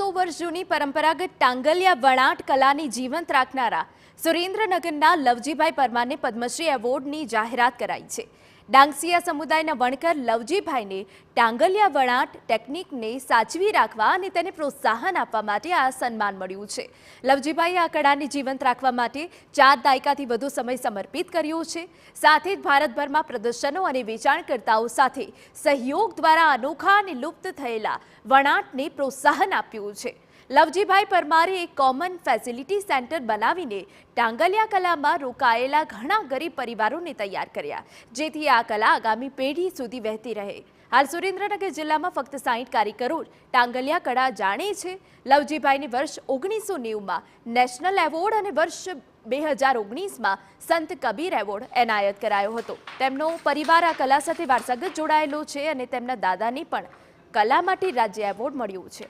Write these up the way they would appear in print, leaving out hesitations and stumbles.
વર્ષ જૂની પરંપરાગત ટાંગલિયા વણાટ કલાની જીવંત રાખનારા સુરેન્દ્રનગરના લવજીભાઈ પરમારને પદ્મશ્રી એવોર્ડની જાહેરાત કરાઈ છે। ડાંગસિયા સમુદાયના વણકર લવજીભાઈને ટાંગલિયા વણાટ ટેકનિકને સાચવી રાખવા અને તેને પ્રોત્સાહન આપવા માટે આ સન્માન મળ્યું છે। લવજીભાઈએ આ કળાને જીવંત રાખવા માટે 4 દાયકાથી વધુ સમય સમર્પિત કર્યો છે। સાથે જ ભારતભરમાં પ્રદર્શનો અને વેચાણકર્તાઓ સાથે સહયોગ દ્વારા અનોખા અને લુપ્ત થયેલા વણાટને પ્રોત્સાહન આપ્યું છે। લવજીભાઈ પરમારે એક કોમન ફેસિલિટી સેન્ટર બનાવીને ટાંગલિયા કલામાં રોકાયેલા ઘણા ગરીબ પરિવારોને તૈયાર કર્યા, જેથી આ કલા આગામી પેઢી સુધી વહેતી રહે। હાલ સુરેન્દ્રનગર જિલ્લામાં ફક્ત 60 કારીગરો ટાંગલિયા કળા જાણે છે। લવજીભાઈને વર્ષ 1990માં નેશનલ એવોર્ડ અને વર્ષ 2019માં સંત કબીર એવોર્ડ એનાયત કરાયો હતો। તેમનો પરિવાર આ કલા સાથે વારસાગત જોડાયેલો છે અને તેમના દાદાને પણ કલા માટે રાજ્ય એવોર્ડ મળ્યો છે।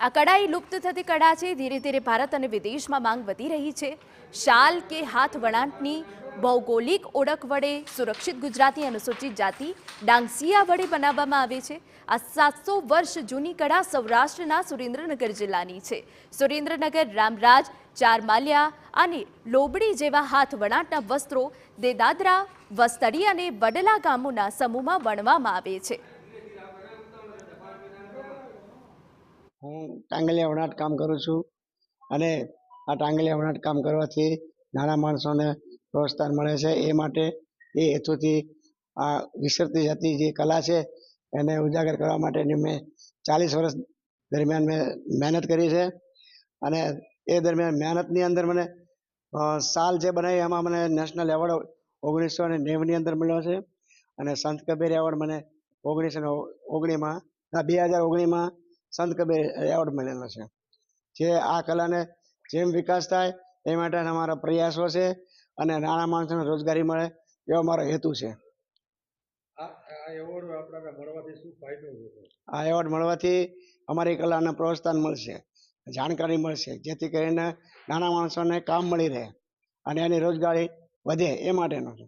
આ કળા એ લુપ્ત થતી કળા છે। ધીરે ધીરે ભારત અને વિદેશમાં માંગ વધી રહી છે। શાલ કે હાથ વણાટની ભૌગોલિક ઓળખ વડે સુરક્ષિત ગુજરાતી અનુસૂચિત જાતિ ડાંગસિયા વડે બનાવવામાં આવે છે। આ 700 વર્ષ જૂની કળા સૌરાષ્ટ્રના સુરેન્દ્રનગર જિલ્લાની છે। સુરેન્દ્રનગર રામરાજ, ચારમાલિયા અને લોબડી જેવા હાથ વણાટના વસ્ત્રો દેદાદરા, વસ્તડી અને વડલા ગામોના સમૂહમાં વણવામાં આવે છે। હું ટાંગલિયા વણાટ કામ કરું છું અને આ ટાંગલિયા વણાટ કામ કરવાથી નાના માણસોને પ્રોત્સાહન મળે છે। એ માટે એ હેતુથી આ વિસરતી જતી જે કલા છે એને ઉજાગર કરવા માટેની મેં 40 વર્ષ દરમિયાન મેં મહેનત કરી છે અને એ દરમિયાન મહેનતની અંદર મને સાલ જે બનાવી એમાં મને નેશનલ એવોર્ડ 1990ની અંદર મળ્યો છે અને સંત કબીર એવોર્ડ મને 2019માં સંત કબીર એવોર્ડ મળેલો છે। જે આ કલાને જેમ વિકાસ થાય એ માટે અમારા પ્રયાસો છે અને નાના માણસોને રોજગારી મળે એવો મારો હેતુ છે। આ એવોર્ડ મળવાથી અમારી કલાને પ્રોત્સાહન મળશે, જાણકારી મળશે, જેથી કરીને નાના માણસોને કામ મળી રહે અને એની રોજગારી વધે એ માટેનો છે।